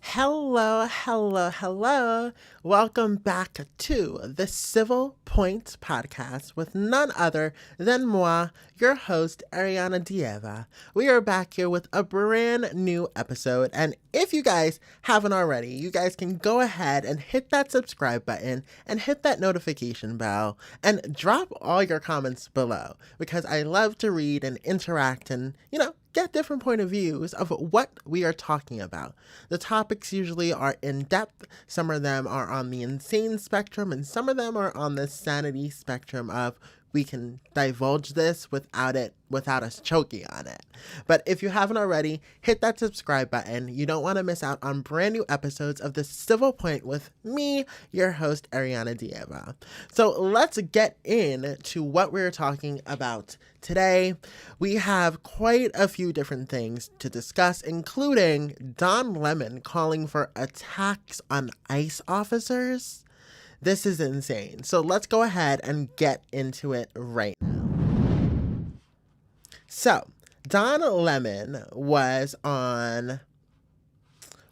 Hello, hello, hello. Welcome back to the Civil Points podcast with none other than moi, your host, Ariana Dieva. We are back here with a brand new episode, and if you guys haven't already, you guys can go ahead and hit that subscribe button and hit that notification bell and drop all your comments below because I love to read and interact and, get different point of views of what we are talking about. The topics usually are in depth. Some of them are on the insane spectrum, and some of them are on the sanity spectrum of we can divulge this without us choking on it. But if you haven't already, hit that subscribe button. You don't want to miss out on brand new episodes of The Civil Point with me, your host, Ariana Dieva. So let's get into what we're talking about today. We have quite a few different things to discuss, including Don Lemon calling for attacks on ICE officers. This is insane. So let's go ahead and get into it right now. So, Don Lemon was on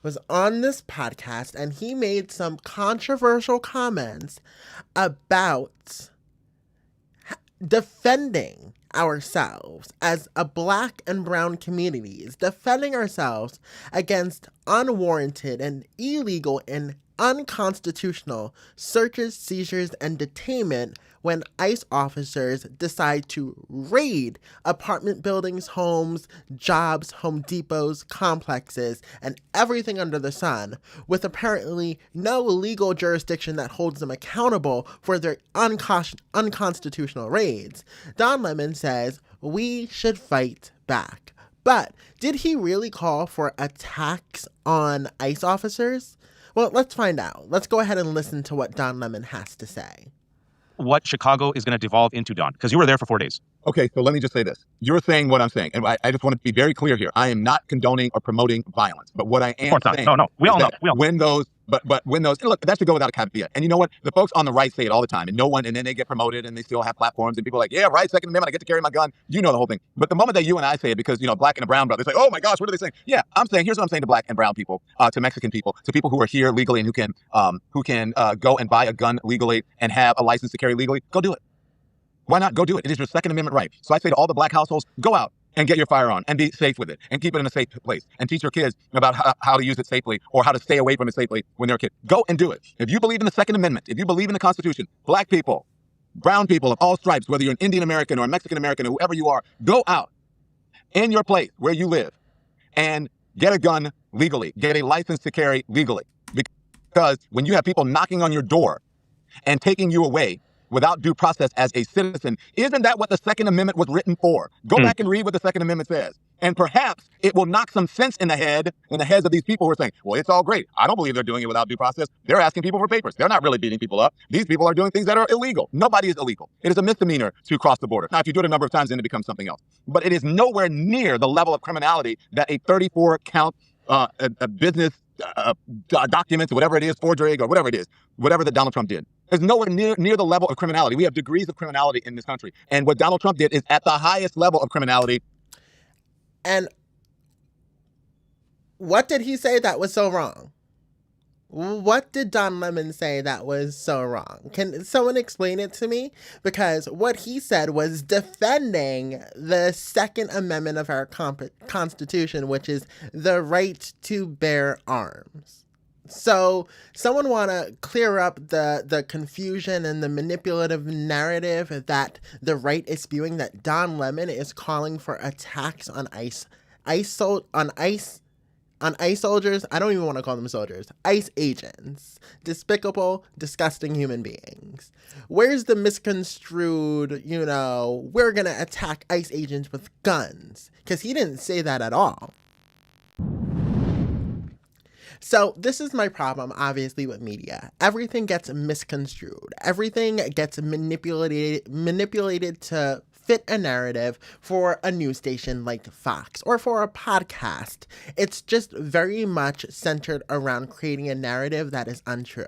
this podcast and he made some controversial comments about defending ourselves as a Black and brown communities, defending ourselves against unwarranted and illegal and unconstitutional searches, seizures, and detainment when ICE officers decide to raid apartment buildings, homes, jobs, Home Depots, complexes, and everything under the sun, with apparently no legal jurisdiction that holds them accountable for their unconstitutional raids. Don Lemon says we should fight back. But did he really call for attacks on ICE officers? Well, let's find out. Let's go ahead and listen to what Don Lemon has to say. What Chicago is going to devolve into, Don, because you were there for 4 days. Okay, so let me just say this. You're saying what I'm saying, and I just want to be very clear here. I am not condoning or promoting violence, but what I am saying No, we all know. When those, and look, that should go without a caveat. And you know what? The folks on the right say it all the time, and then they get promoted, and they still have platforms, and people are like, yeah, right, Second Amendment, I get to carry my gun. You know the whole thing. But the moment that you and I say it, because, Black and brown brothers say, oh my gosh, what are they saying? Yeah, I'm saying, here's what I'm saying to Black and brown people, to Mexican people, to people who are here legally and who can go and buy a gun legally and have a license to carry legally. Go do it. Why not? Go do it. It is your Second Amendment right. So I say to all the Black households, go out and get your firearm and be safe with it and keep it in a safe place and teach your kids about how to use it safely or how to stay away from it safely when they're a kid. Go and do it. If you believe in the Second Amendment, if you believe in the Constitution, Black people, brown people of all stripes, whether you're an Indian American or a Mexican American or whoever you are, go out in your place where you live and get a gun legally, get a license to carry legally. Because when you have people knocking on your door and taking you away without due process as a citizen, isn't that what the Second Amendment was written for? Go back and read what the Second Amendment says. And perhaps it will knock some sense in the heads of these people who are saying, well, it's all great. I don't believe they're doing it without due process. They're asking people for papers. They're not really beating people up. These people are doing things that are illegal. Nobody is illegal. It is a misdemeanor to cross the border. Now, if you do it a number of times, then it becomes something else. But it is nowhere near the level of criminality that a 34-count business documents, whatever it is, forgery or whatever it is, whatever that Donald Trump did. It's nowhere near the level of criminality. We have degrees of criminality in this country. And what Donald Trump did is at the highest level of criminality. And what did he say that was so wrong? What did Don Lemon say that was so wrong? Can someone explain it to me? Because what he said was defending the Second Amendment of our Constitution, which is the right to bear arms. So someone want to clear up the confusion and the manipulative narrative that the right is spewing, that Don Lemon is calling for attacks on ICE soldiers. I don't even want to call them soldiers. ICE agents. Despicable, disgusting human beings. Where's the misconstrued, we're going to attack ICE agents with guns? Because he didn't say that at all. So this is my problem, obviously, with media. Everything gets misconstrued. Everything gets manipulated to fit a narrative for a news station like Fox or for a podcast. It's just very much centered around creating a narrative that is untrue.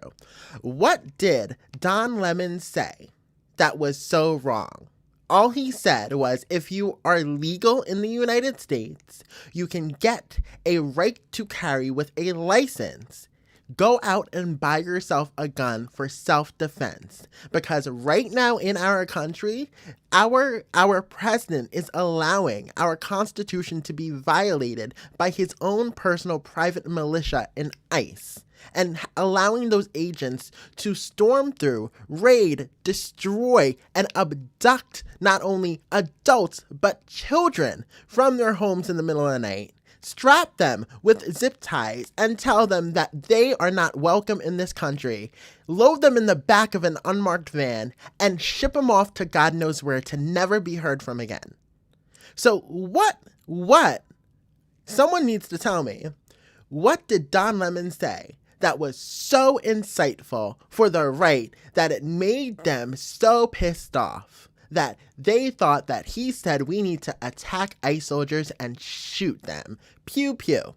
What did Don Lemon say that was so wrong? All he said was if you are legal in the United States, you can get a right to carry with a license. Go out and buy yourself a gun for self-defense. Because right now in our country, our president is allowing our Constitution to be violated by his own personal private militia in ICE, and allowing those agents to storm through, raid, destroy, and abduct not only adults but children from their homes in the middle of the night, strap them with zip ties and tell them that they are not welcome in this country, load them in the back of an unmarked van, and ship them off to God knows where to never be heard from again. So what? Someone needs to tell me, what did Don Lemon say that was so insightful for the right that it made them so pissed off that they thought that he said we need to attack ICE soldiers and shoot them? Pew pew.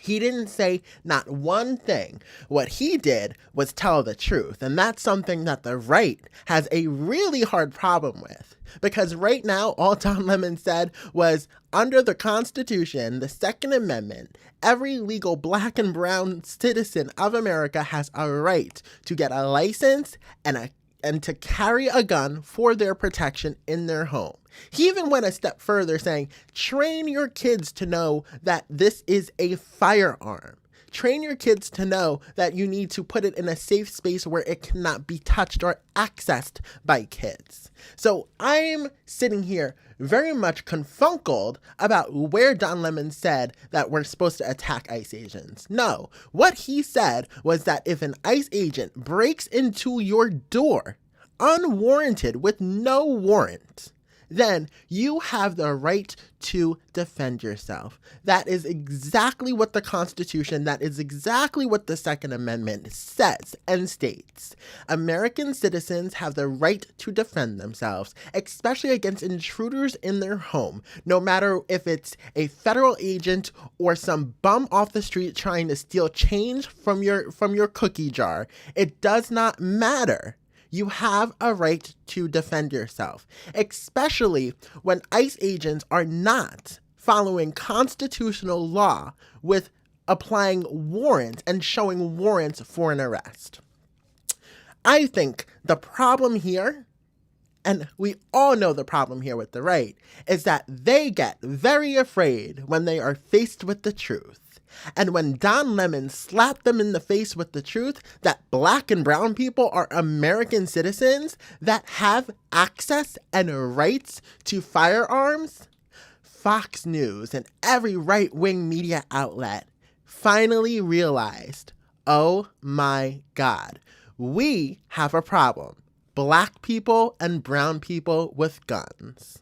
He didn't say not one thing. What he did was tell the truth, and that's something that the right has a really hard problem with. Because right now, all Don Lemon said was, under the Constitution, the Second Amendment, every legal black and brown citizen of America has a right to get a license and to carry a gun for their protection in their home. He even went a step further, saying, train your kids to know that this is a firearm. Train your kids to know that you need to put it in a safe space where it cannot be touched or accessed by kids. So I'm sitting here very much confunkled about where Don Lemon said that we're supposed to attack ICE agents. No, what he said was that if an ICE agent breaks into your door unwarranted with no warrant, then you have the right to defend yourself. That is exactly what the Constitution, that is exactly what the Second Amendment says and states. American citizens have the right to defend themselves, especially against intruders in their home, no matter if it's a federal agent or some bum off the street trying to steal change from your cookie jar. It does not matter. You have a right to defend yourself, especially when ICE agents are not following constitutional law with applying warrants and showing warrants for an arrest. I think the problem here, and we all know the problem here with the right, is that they get very afraid when they are faced with the truth. And when Don Lemon slapped them in the face with the truth that black and brown people are American citizens that have access and rights to firearms, Fox News and every right-wing media outlet finally realized, oh my God, we have a problem. Black people and brown people with guns.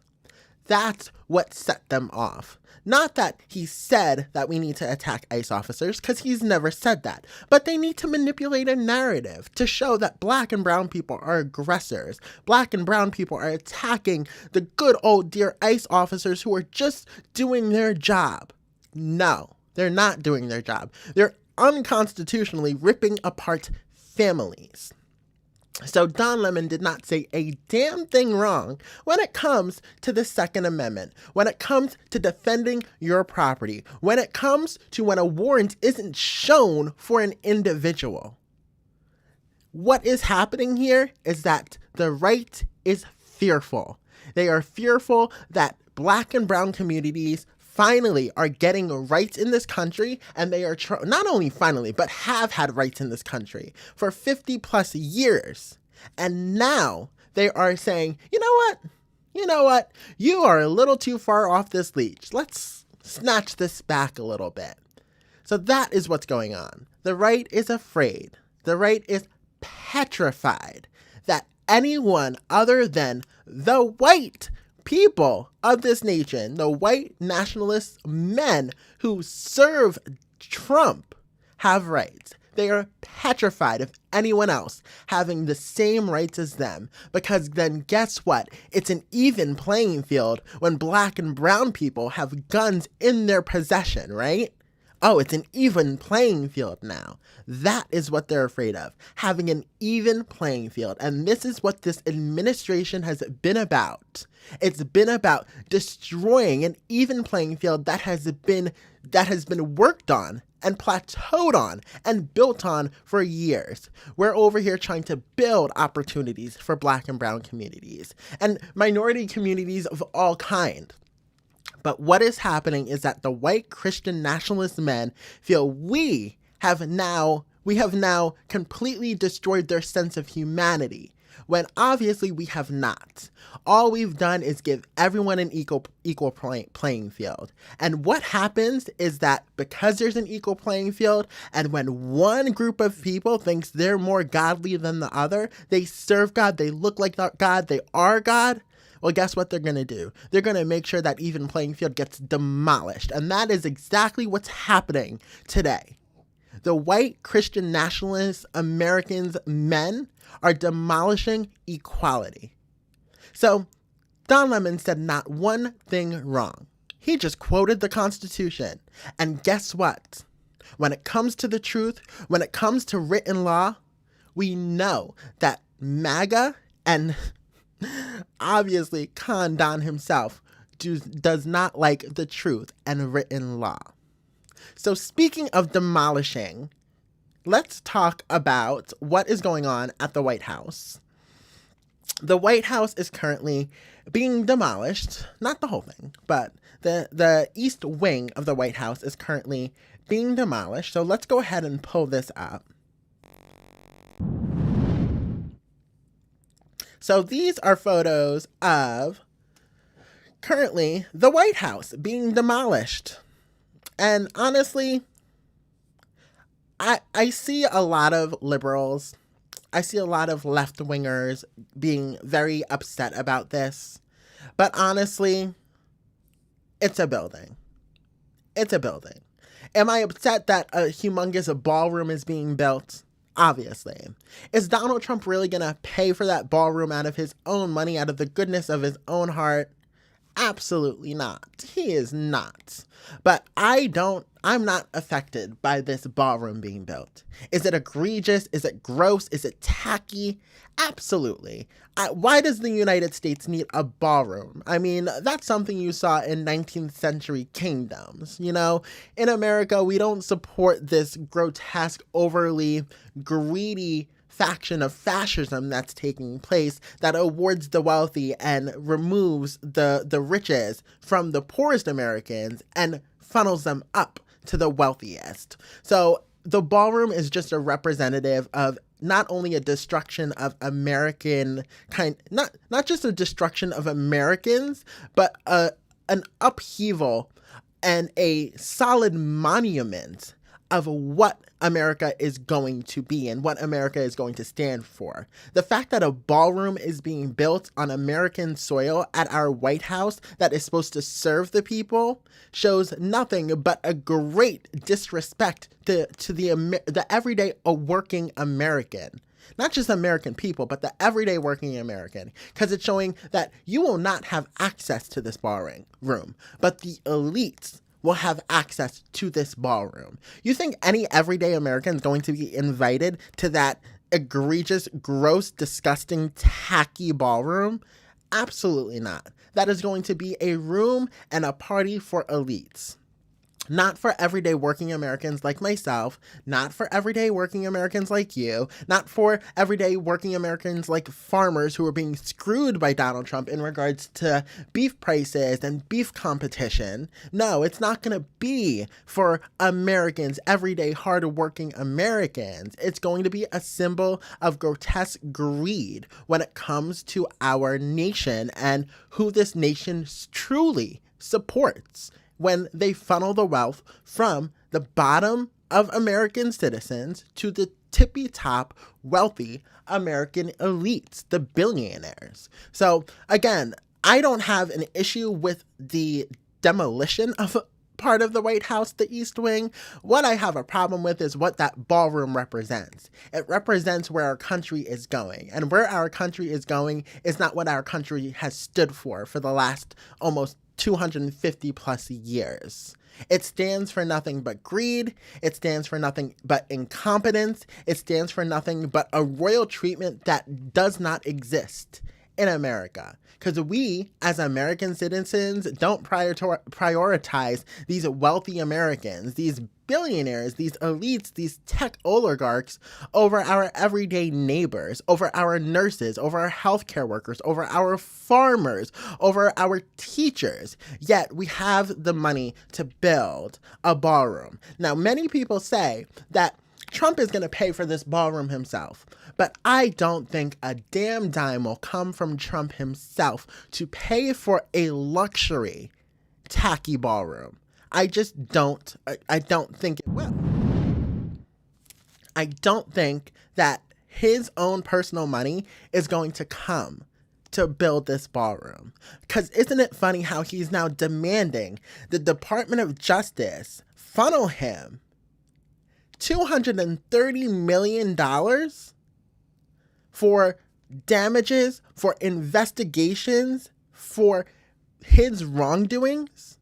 That's what set them off. Not that he said that we need to attack ICE officers, because he's never said that. But they need to manipulate a narrative to show that black and brown people are aggressors. Black and brown people are attacking the good old dear ICE officers who are just doing their job. No, they're not doing their job. They're unconstitutionally ripping apart families. So Don Lemon did not say a damn thing wrong when it comes to the Second Amendment, when it comes to defending your property, when it comes to when a warrant isn't shown for an individual. What is happening here is that the right is fearful. They are fearful that black and brown communities finally are getting rights in this country, and they are not only finally, but have had rights in this country for 50 plus years. And now they are saying, you know what, you are a little too far off this leash. Let's snatch this back a little bit. So that is what's going on. The right is afraid. The right is petrified that anyone other than the white people of this nation, the white nationalist men who serve Trump, have rights. They are petrified of anyone else having the same rights as them, because then guess what? It's an even playing field when black and brown people have guns in their possession, right? Oh, it's an even playing field now. That is what they're afraid of, having an even playing field. And this is what this administration has been about. It's been about destroying an even playing field that has been worked on and plateaued on and built on for years. We're over here trying to build opportunities for Black and brown communities and minority communities of all kinds. But what is happening is that the white Christian nationalist men feel we have now completely destroyed their sense of humanity, when obviously we have not. All we've done is give everyone an equal playing field. And what happens is that because there's an equal playing field, and when one group of people thinks they're more godly than the other, they serve God, they look like God, they are God, well, guess what they're going to do? They're going to make sure that even playing field gets demolished. And that is exactly what's happening today. The white Christian nationalist Americans men are demolishing equality. So Don Lemon said not one thing wrong. He just quoted the Constitution. And guess what? When it comes to the truth, when it comes to written law, we know that MAGA and obviously Khan Don himself does not like the truth and written law. So speaking of demolishing, let's talk about what is going on at the White House. The White House is currently being demolished, not the whole thing, but the east wing of the White House is currently being demolished. So let's go ahead and pull this up. So these are photos of currently the White House being demolished. And honestly, I see a lot of liberals, I see a lot of left-wingers being very upset about this. But honestly, it's a building. It's a building. Am I upset that a humongous ballroom is being built? Obviously. Is Donald Trump really going to pay for that ballroom out of his own money, out of the goodness of his own heart? Absolutely not. He is not. But I'm not affected by this ballroom being built. Is it egregious? Is it gross? Is it tacky? Absolutely. Why does the United States need a ballroom? I mean, that's something you saw in 19th century kingdoms. You know, in America, we don't support this grotesque, overly greedy faction of fascism that's taking place that awards the wealthy and removes the riches from the poorest Americans and funnels them up to the wealthiest. So the ballroom is just a representative of not only a destruction of not just a destruction of Americans, but an upheaval and a solid monument of what America is going to be and what America is going to stand for. The fact that a ballroom is being built on American soil at our White House that is supposed to serve the people shows nothing but a great disrespect to the everyday working American. Not just American people, but the everyday working American. Because it's showing that you will not have access to this ballroom, but the elites will have access to this ballroom. You think any everyday American is going to be invited to that egregious, gross, disgusting, tacky ballroom? Absolutely not. That is going to be a room and a party for elites. Not for everyday working Americans like myself, not for everyday working Americans like you, not for everyday working Americans like farmers who are being screwed by Donald Trump in regards to beef prices and beef competition. No, it's not going to be for Americans, everyday hardworking Americans. It's going to be a symbol of grotesque greed when it comes to our nation and who this nation truly supports, when they funnel the wealth from the bottom of American citizens to the tippy top wealthy American elites, the billionaires. So again, I don't have an issue with the demolition of part of the White House, the East Wing. What I have a problem with is what that ballroom represents. It represents where our country is going. And where our country is going is not what our country has stood for the last almost 250 plus years. It stands for nothing but greed. It stands for nothing but incompetence. It stands for nothing but a royal treatment that does not exist in America. Because we, as American citizens, don't prioritize these wealthy Americans, these billionaires, these elites, these tech oligarchs over our everyday neighbors, over our nurses, over our healthcare workers, over our farmers, over our teachers. Yet we have the money to build a ballroom. Now, many people say that Trump is going to pay for this ballroom himself. But I don't think a damn dime will come from Trump himself to pay for a luxury, tacky ballroom. I just don't. I don't think it will. I don't think that his own personal money is going to come to build this ballroom. Because isn't it funny how he's now demanding the Department of Justice funnel him $230 million for damages, for investigations, for his wrongdoings?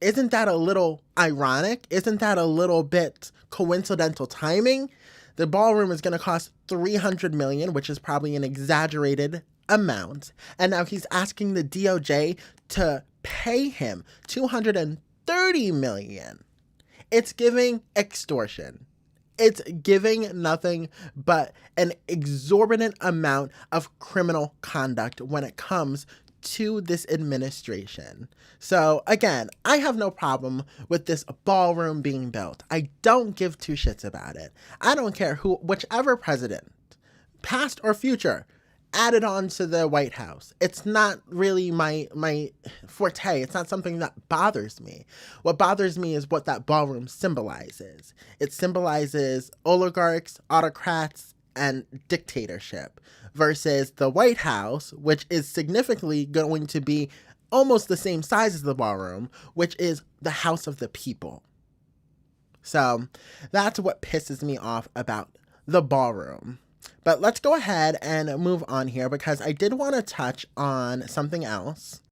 Isn't that a little ironic? Isn't that a little bit coincidental timing? The ballroom is going to cost $300 million, which is probably an exaggerated amount. And now he's asking the DOJ to pay him $230 million. It's giving extortion. It's giving nothing but an exorbitant amount of criminal conduct when it comes to this administration. So again, I have no problem with this ballroom being built. I don't give two shits about it. I don't care whichever president, past or future, added on to the White House. It's not really my forte. It's not something that bothers me. What bothers me is what that ballroom symbolizes. It symbolizes oligarchs, autocrats, and dictatorship versus the White House, which is significantly going to be almost the same size as the ballroom, which is the House of the People. So that's what pisses me off about the ballroom. But let's go ahead and move on here because I did want to touch on something else.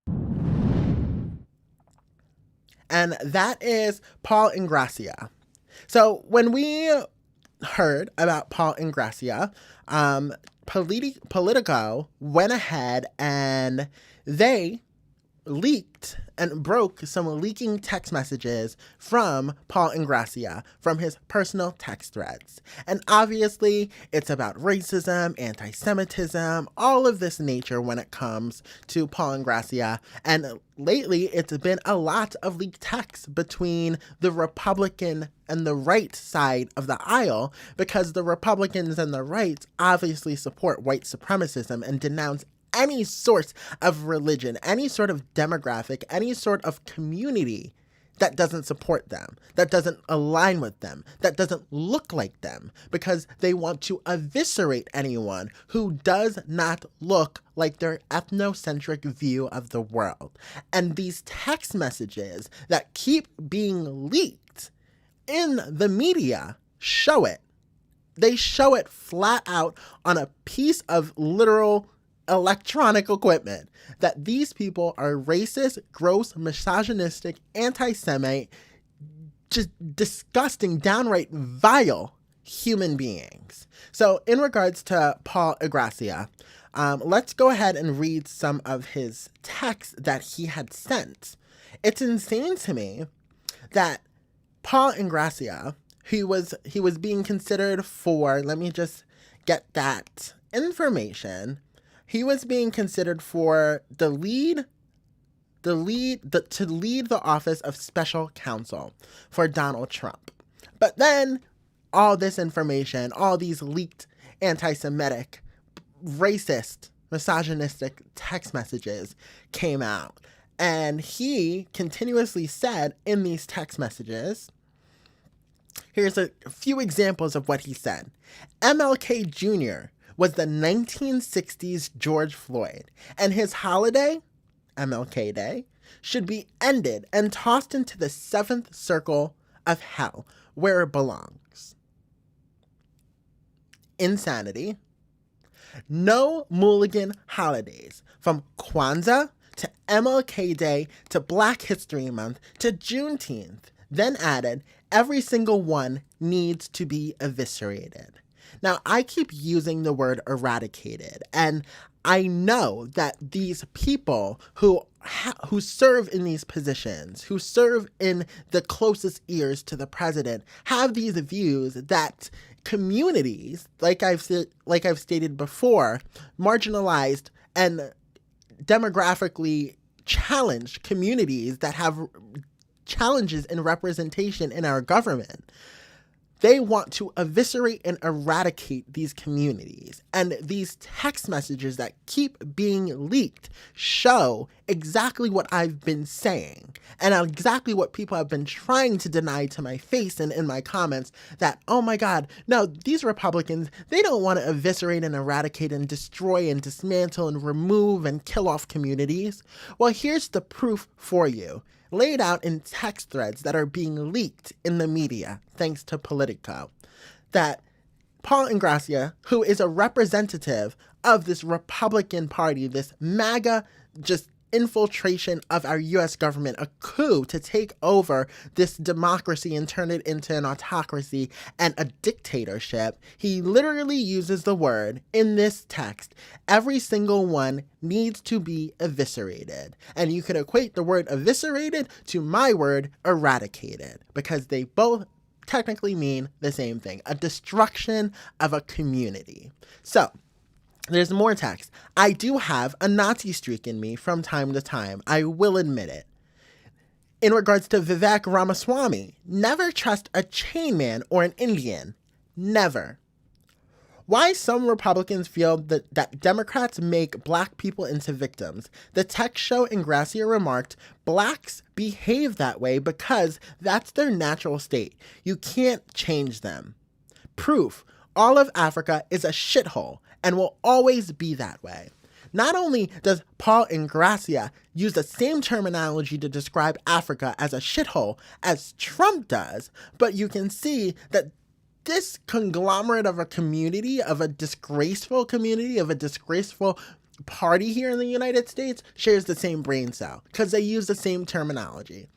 And that is Paul Ingrassia. So when we heard about Paul Ingrassia, Politico went ahead and they leaked and broke some leaking text messages from Paul Ingrassia from his personal text threads. And obviously, it's about racism, anti-Semitism, all of this nature when it comes to Paul Ingrassia. And lately, it's been a lot of leaked texts between the Republican and the right side of the aisle because the Republicans and the right obviously support white supremacism and denounce any sort of religion, any sort of demographic, any sort of community that doesn't support them, that doesn't align with them, that doesn't look like them, because they want to eviscerate anyone who does not look like their ethnocentric view of the world. And these text messages that keep being leaked in the media show it. They show it flat out on a piece of literal electronic equipment that these people are racist, gross, misogynistic, anti-Semite, just disgusting, downright vile human beings. So in regards to Paul Ingrassia, let's go ahead and read some of his texts that he had sent. It's insane to me that Paul Ingrassia, he was being considered for, let me just get that information. He was being considered for to lead the office of special counsel for Donald Trump. But then all this information, all these leaked anti-Semitic, racist, misogynistic text messages came out. And he continuously said in these text messages, here's a few examples of what he said. MLK Jr. was the 1960s George Floyd, and his holiday, MLK Day, should be ended and tossed into the seventh circle of hell, where it belongs. Insanity. No mulligan holidays, from Kwanzaa to MLK Day, to Black History Month, to Juneteenth, then added, every single one needs to be eviscerated. Now, I keep using the word eradicated, and I know that these people who serve in these positions, who serve in the closest ears to the president, have these views that communities, like I've stated before, marginalized and demographically challenged communities that have challenges in representation in our government. They want to eviscerate and eradicate these communities. And these text messages that keep being leaked show exactly what I've been saying and exactly what people have been trying to deny to my face and in my comments, that, oh my God, no, these Republicans, they don't want to eviscerate and eradicate and destroy and dismantle and remove and kill off communities. Well, here's the proof for you, laid out in text threads that are being leaked in the media, thanks to Politico, that Paul Ingrassia, who is a representative of this Republican Party, this MAGA just infiltration of our U.S. government, a coup to take over this democracy and turn it into an autocracy and a dictatorship, he literally uses the word in this text, every single one needs to be eviscerated. And you could equate the word eviscerated to my word eradicated, because they both technically mean the same thing, a destruction of a community. So, there's more text. I do have a Nazi streak in me from time to time. I will admit it. In regards to Vivek Ramaswamy, never trust a chain man or an Indian. Never. Why some Republicans feel that Democrats make Black people into victims. The tech show Ingrassia remarked, Blacks behave that way because that's their natural state. You can't change them. Proof, all of Africa is a shithole and will always be that way. Not only does Paul Ingrassia use the same terminology to describe Africa as a shithole as Trump does, but you can see that this conglomerate of a community, of a disgraceful community, of a disgraceful party here in the United States shares the same brain cell because they use the same terminology.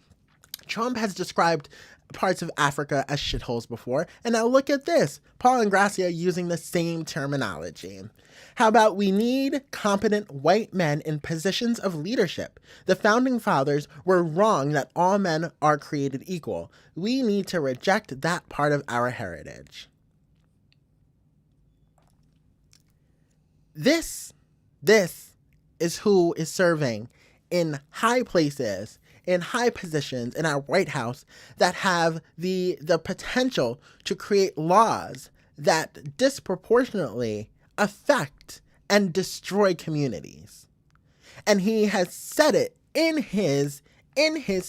Trump has described parts of Africa as shitholes before, and now look at this, Paul Ingrassia using the same terminology. How about we need competent white men in positions of leadership? The founding fathers were wrong that all men are created equal. We need to reject that part of our heritage. This is who is serving in high places, in high positions in our White House that have the potential to create laws that disproportionately affect and destroy communities. And he has said it in his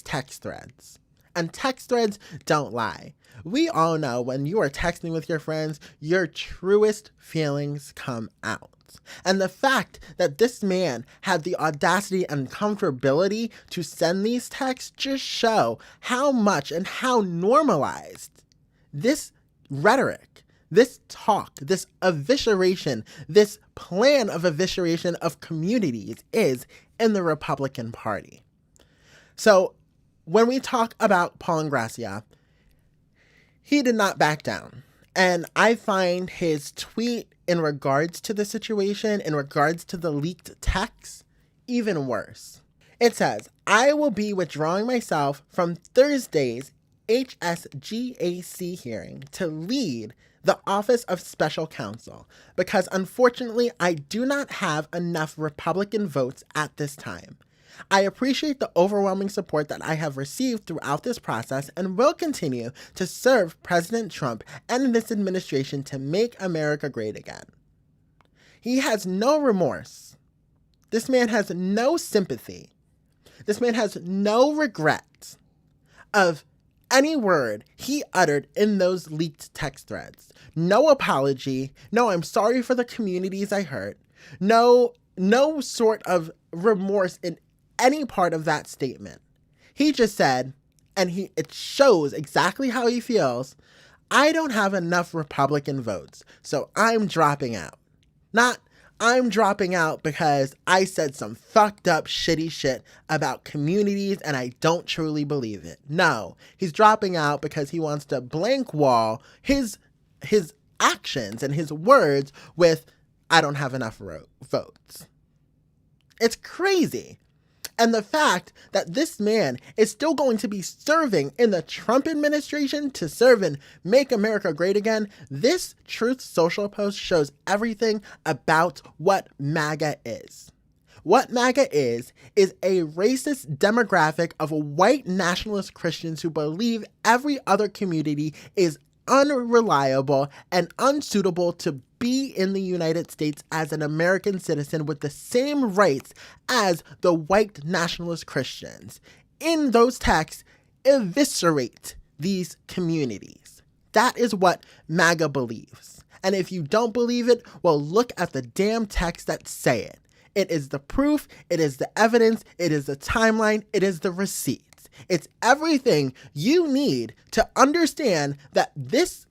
text threads. And text threads don't lie. We all know when you are texting with your friends, your truest feelings come out. And the fact that this man had the audacity and comfortability to send these texts just show how much and how normalized this rhetoric, this talk, this evisceration, this plan of evisceration of communities is in the Republican Party. So when we talk about Paul Ingrassia, he did not back down. And I find his tweet in regards to the situation, in regards to the leaked text, even worse. It says, I will be withdrawing myself from Thursday's HSGAC hearing to lead the Office of Special Counsel because unfortunately I do not have enough Republican votes at this time. I appreciate the overwhelming support that I have received throughout this process and will continue to serve President Trump and this administration to make America great again. He has no remorse. This man has no sympathy. This man has no regret of any word he uttered in those leaked text threads. No apology. No, I'm sorry for the communities I hurt. No sort of remorse in any part of that statement. He just said, and it shows exactly how he feels, I don't have enough Republican votes, so I'm dropping out. Not, I'm dropping out because I said some fucked up shitty shit about communities and I don't truly believe it. No, he's dropping out because he wants to blank wall his actions and his words with, I don't have enough votes. It's crazy. And the fact that this man is still going to be serving in the Trump administration to serve in Make America Great Again, this Truth Social post shows everything about what MAGA is. What MAGA is a racist demographic of white nationalist Christians who believe every other community is unreliable and unsuitable to be in the United States as an American citizen with the same rights as the white nationalist Christians. In those texts, eviscerate these communities. That is what MAGA believes. And if you don't believe it, well, look at the damn texts that say it. It is the proof, it is the evidence, it is the timeline, it is the receipts. It's everything you need to understand that this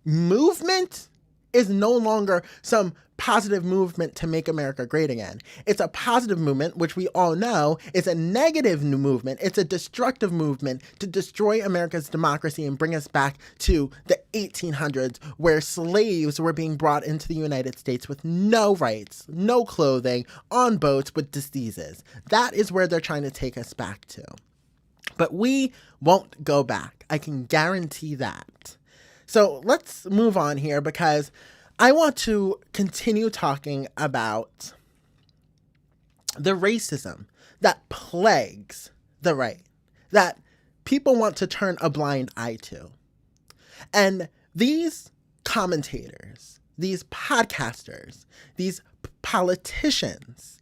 movement is no longer some positive movement to make America great again. It's a positive movement, which we all know is a negative movement. It's a destructive movement to destroy America's democracy and bring us back to the 1800s, where slaves were being brought into the United States with no rights, no clothing, on boats with diseases. That is where they're trying to take us back to. But we won't go back. I can guarantee that. So let's move on here because I want to continue talking about the racism that plagues the right, that people want to turn a blind eye to. And these commentators, these podcasters, these politicians,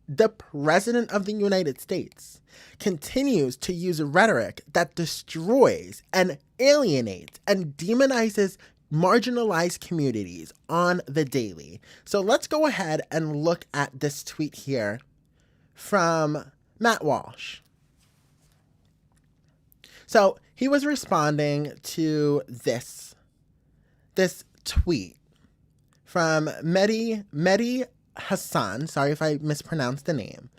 the President of the United States continues to use rhetoric that destroys and alienates and demonizes marginalized communities on the daily. So let's go ahead and look at this tweet here from Matt Walsh. So he was responding to this tweet from Mehdi Hassan. Sorry if I mispronounced the name.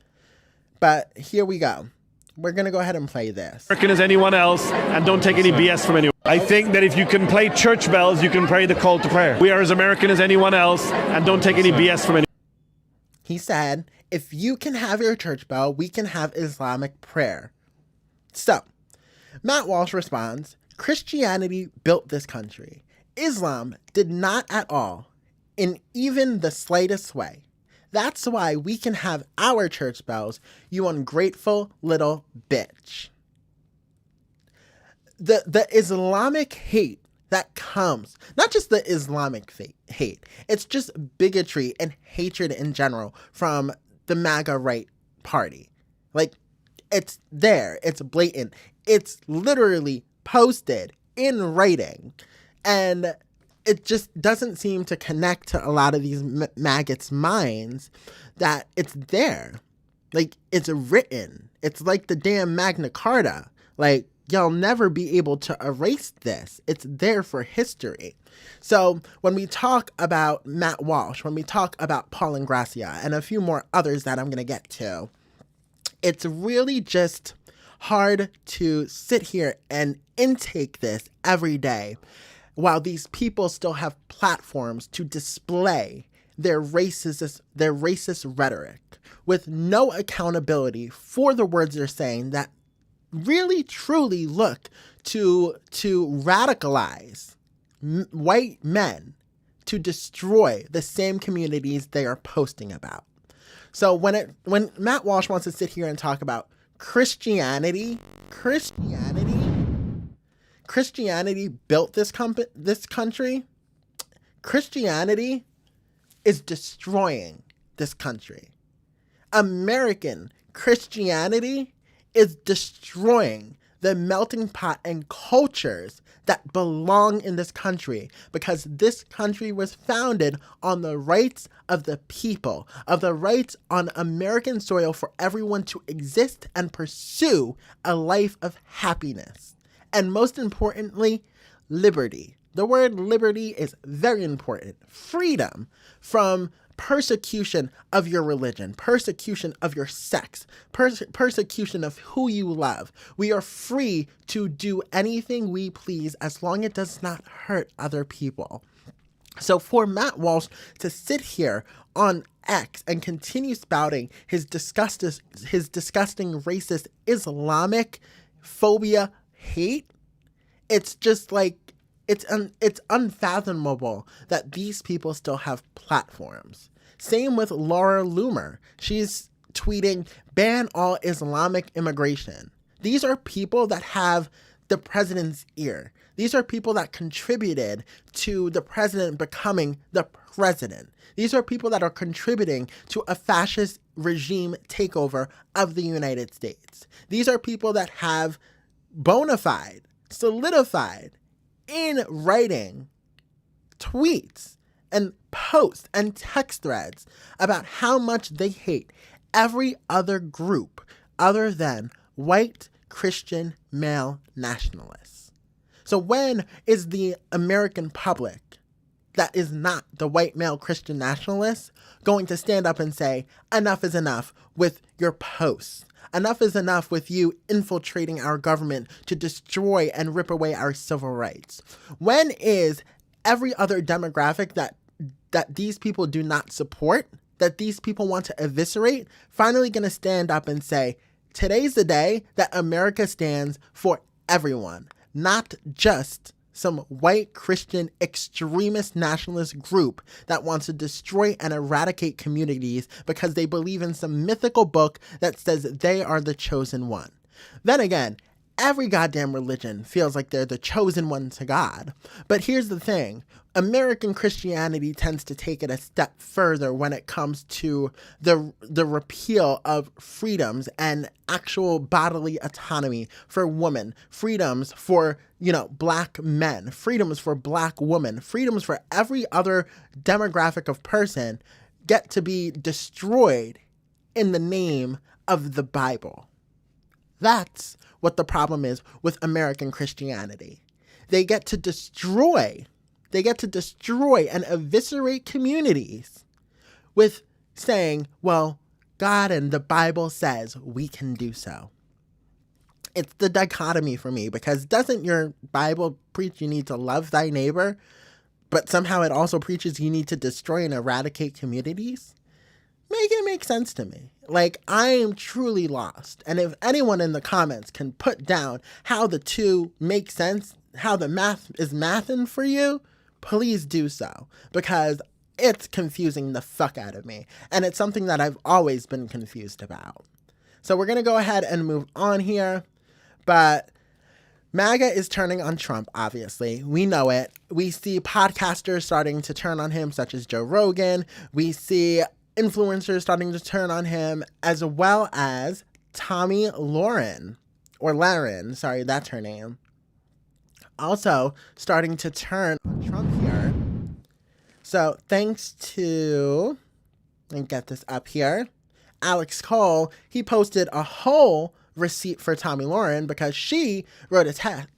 But here we go. We're going to go ahead and play this. American as anyone else, and don't take any BS from anyone. I think that if you can play church bells, you can pray the call to prayer. We are as American as anyone else, and don't take any BS from anyone. He said, if you can have your church bell, we can have Islamic prayer. So, Matt Walsh responds, Christianity built this country. Islam did not at all, in even the slightest way. That's why we can have our church bells, you ungrateful little bitch. The Islamic hate that comes, not just the Islamic hate, it's just bigotry and hatred in general from the MAGA right party. Like, it's there, it's blatant, it's literally posted in writing, and it just doesn't seem to connect to a lot of these maggots' minds that it's there. Like, it's written. It's like the damn Magna Carta. Like, y'all never be able to erase this. It's there for history. So when we talk about Matt Walsh, when we talk about Paul Ingrassia, and a few more others that I'm going to get to, it's really just hard to sit here and intake this every day while these people still have platforms to display their racist rhetoric with no accountability for the words they're saying that really truly look to radicalize white men to destroy the same communities they are posting about. So when Matt Walsh wants to sit here and talk about Christianity built this country. Christianity is destroying this country. American Christianity is destroying the melting pot and cultures that belong in this country, because this country was founded on the rights of the people, of the rights on American soil for everyone to exist and pursue a life of happiness. And most importantly, liberty. The word liberty is very important. Freedom from persecution of your religion, persecution of your sex, persecution of who you love. We are free to do anything we please as long as it does not hurt other people. So for Matt Walsh to sit here on X and continue spouting his disgusting racist Islamic phobia hate, it's just like, it's unfathomable that these people still have platforms. Same with Laura Loomer. She's tweeting, ban all Islamic immigration. These are people that have the president's ear. These are people that contributed to the president becoming the president. These are people that are contributing to a fascist regime takeover of the United States. These are people that have bona fide, solidified, in writing tweets and posts and text threads about how much they hate every other group other than white Christian male nationalists. So when is the American public that is not the white male Christian nationalists going to stand up and say, enough is enough with your posts? Enough is enough with you infiltrating our government to destroy and rip away our civil rights? When is every other demographic that these people do not support, that these people want to eviscerate, finally going to stand up and say, today's the day that America stands for everyone, not just some white Christian extremist nationalist group that wants to destroy and eradicate communities because they believe in some mythical book that says they are the chosen one. Then again, every goddamn religion feels like they're the chosen one to God. But here's the thing. American Christianity tends to take it a step further when it comes to the repeal of freedoms and actual bodily autonomy for women, freedoms for, black men, freedoms for black women, freedoms for every other demographic of person get to be destroyed in the name of the Bible. That's what the problem is with American Christianity. They get to destroy and eviscerate communities with saying, well, God and the Bible says we can do so. It's the dichotomy for me, because doesn't your Bible preach you need to love thy neighbor, but somehow it also preaches you need to destroy and eradicate communities? Make it make sense to me. Like, I am truly lost. And if anyone in the comments can put down how the two make sense, how the math is mathin' for you, please do so, because it's confusing the fuck out of me. And it's something that I've always been confused about. So we're going to go ahead and move on here. But MAGA is turning on Trump, obviously. We know it. We see podcasters starting to turn on him, such as Joe Rogan. We see influencers starting to turn on him, as well as Tomi Lahren, or Lahren, sorry, that's her name. Also starting to turn on Trump here. So thanks to, let me get this up here, Alex Cole, he posted a whole receipt for Tomi Lahren because she wrote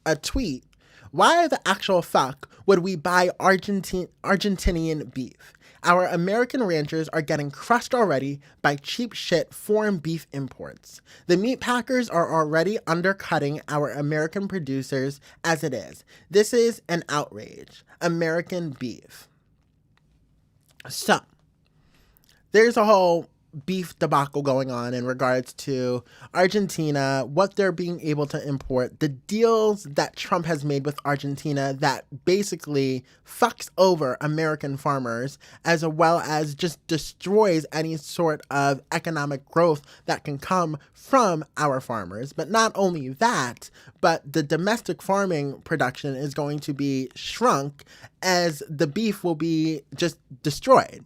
a tweet. Why the actual fuck would we buy Argentinian beef? Our American ranchers are getting crushed already by cheap shit foreign beef imports. The meat packers are already undercutting our American producers as it is. This is an outrage. American beef. So, there's a whole beef debacle going on in regards to Argentina, what they're being able to import, the deals that Trump has made with Argentina that basically fucks over American farmers, as well as just destroys any sort of economic growth that can come from our farmers. But not only that, but the domestic farming production is going to be shrunk, as the beef will be just destroyed.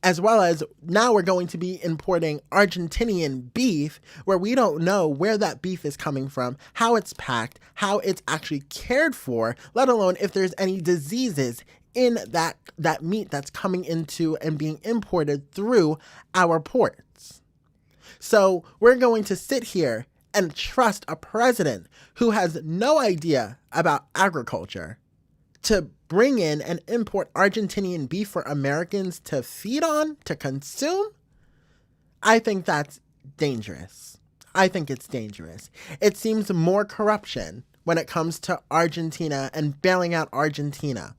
As well as now we're going to be importing Argentinian beef, where we don't know where that beef is coming from, how it's packed, how it's actually cared for, let alone if there's any diseases in that meat that's coming into and being imported through our ports. So we're going to sit here and trust a president who has no idea about agriculture to bring in and import Argentinian beef for Americans to feed on, to consume, I think that's dangerous. I think it's dangerous. It seems more corruption when it comes to Argentina and bailing out Argentina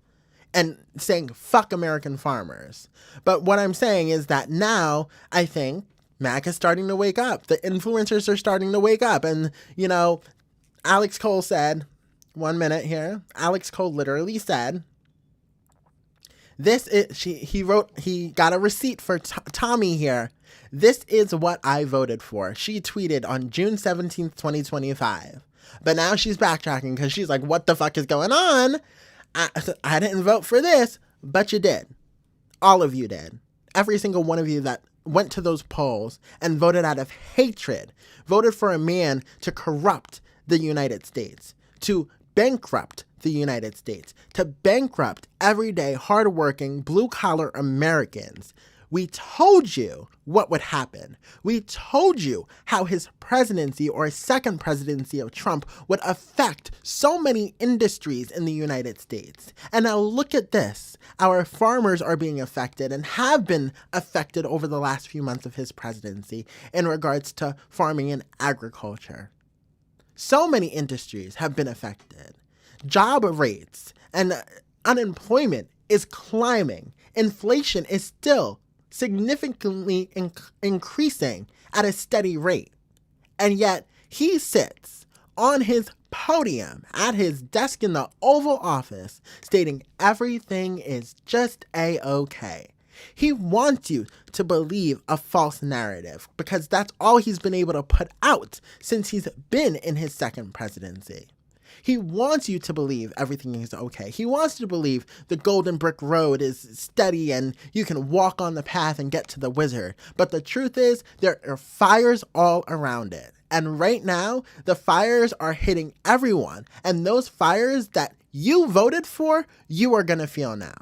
and saying, fuck American farmers. But what I'm saying is that now I think Mac is starting to wake up. The influencers are starting to wake up. And, you know, Alex Cole said, 1 minute here, Alex Cole literally said, he got a receipt for Tommy here. This is what I voted for. She tweeted on June 17th, 2025. But now she's backtracking because she's like, what the fuck is going on? I didn't vote for this, but you did. All of you did. Every single one of you that went to those polls and voted out of hatred, voted for a man to corrupt the United States, to bankrupt the United States, to bankrupt everyday, hardworking, blue-collar Americans. We told you what would happen. We told you how his presidency or his second presidency of Trump would affect so many industries in the United States. And now look at this. Our farmers are being affected and have been affected over the last few months of his presidency in regards to farming and agriculture. So many industries have been affected. Job rates and unemployment is climbing. Inflation is still significantly increasing at a steady rate. And yet he sits on his podium at his desk in the Oval Office stating everything is just A-okay. He wants you to believe a false narrative because that's all he's been able to put out since he's been in his second presidency. He wants you to believe everything is okay. He wants you to believe the golden brick road is steady and you can walk on the path and get to the wizard. But the truth is, there are fires all around it. And right now, the fires are hitting everyone. And those fires that you voted for, you are going to feel now.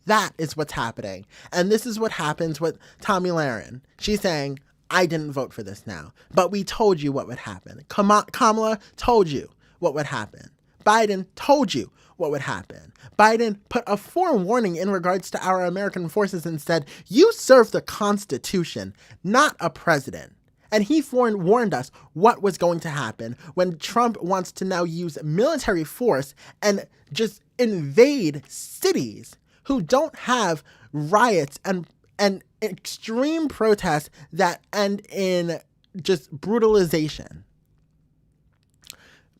That is what's happening. And this is what happens with Tomi Lahren. She's saying, I didn't vote for this now, but we told you what would happen. Kamala told you what would happen. Biden told you what would happen. Biden put a forewarning in regards to our American forces and said, you serve the Constitution, not a president. And he warned us what was going to happen when Trump wants to now use military force and just invade cities who don't have riots and extreme protests that end in just brutalization.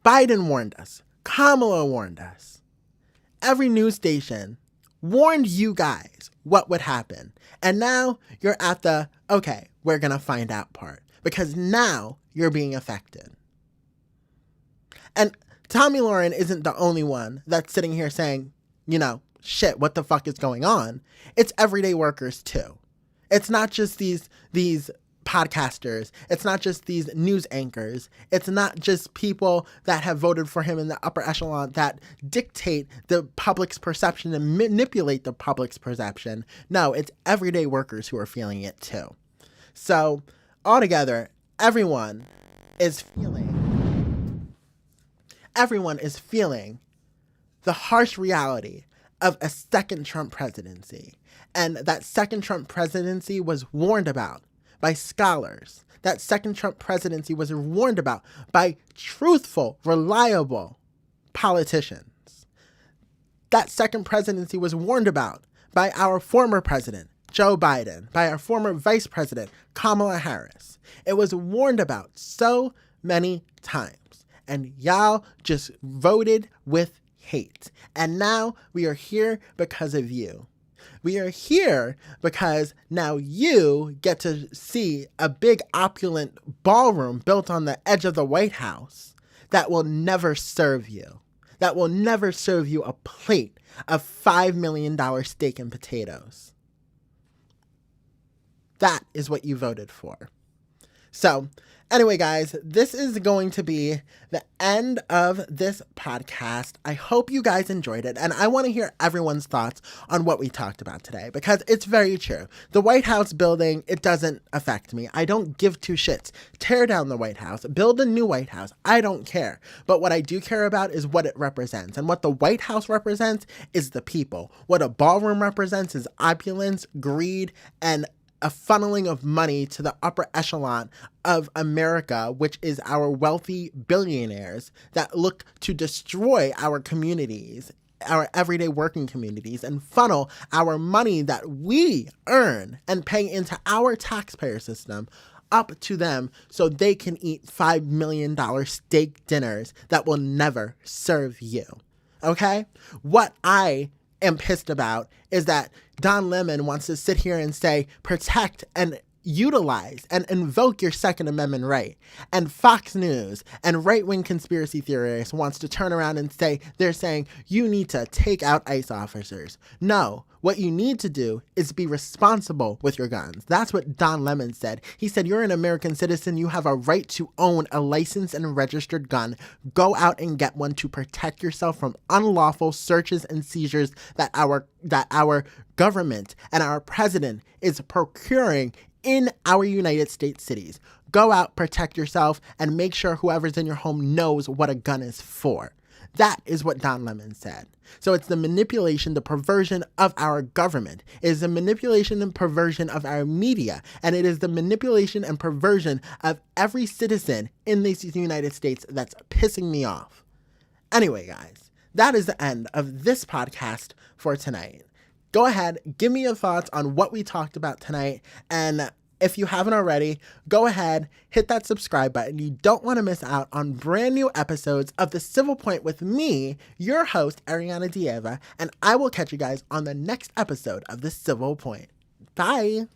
Biden warned us. Kamala warned us. Every news station warned you guys what would happen. And now you're at the, okay, we're going to find out part. Because now you're being affected. And Tomi Lahren isn't the only one that's sitting here saying, you know, shit, what the fuck is going on? It's everyday workers too. It's not just these podcasters. It's not just these news anchors. It's not just people that have voted for him in the upper echelon that dictate the public's perception and manipulate the public's perception. No, it's everyday workers who are feeling it too. So altogether, everyone is feeling the harsh reality of a second Trump presidency. And that second Trump presidency was warned about by scholars. That second Trump presidency was warned about by truthful, reliable politicians. That second presidency was warned about by our former president, Joe Biden, by our former vice president, Kamala Harris. It was warned about so many times. And y'all just voted with hate. And now we are here because of you. We are here because now you get to see a big opulent ballroom built on the edge of the White House that will never serve you. That will never serve you a plate of $5 million steak and potatoes. That is what you voted for. So anyway, guys, this is going to be the end of this podcast. I hope you guys enjoyed it, and I want to hear everyone's thoughts on what we talked about today, because it's very true. The White House building, it doesn't affect me. I don't give two shits. Tear down the White House, build a new White House. I don't care. But what I do care about is what it represents, and what the White House represents is the people. What a ballroom represents is opulence, greed, and a funneling of money to the upper echelon of America, which is our wealthy billionaires that look to destroy our communities, our everyday working communities, and funnel our money that we earn and pay into our taxpayer system up to them so they can eat $5 million steak dinners that will never serve you. Okay? What I am pissed about is that Don Lemon wants to sit here and say, protect and utilize and invoke your Second Amendment right. And Fox News and right-wing conspiracy theorists wants to turn around and say, they're saying you need to take out ICE officers. No, what you need to do is be responsible with your guns. That's what Don Lemon said. He said, you're an American citizen. You have a right to own a licensed and registered gun. Go out and get one to protect yourself from unlawful searches and seizures that our government and our president is procuring in our United States cities. Go out, protect yourself, and make sure whoever's in your home knows what a gun is for. That is what Don Lemon said. So it's the manipulation, the perversion of our government. It is the manipulation and perversion of our media. And it is the manipulation and perversion of every citizen in these United States that's pissing me off. Anyway, guys, that is the end of this podcast for tonight. Go ahead, give me your thoughts on what we talked about tonight, and if you haven't already, go ahead, hit that subscribe button. You don't want to miss out on brand new episodes of The Civil Point with me, your host, Ariana Dieva, and I will catch you guys on the next episode of The Civil Point. Bye!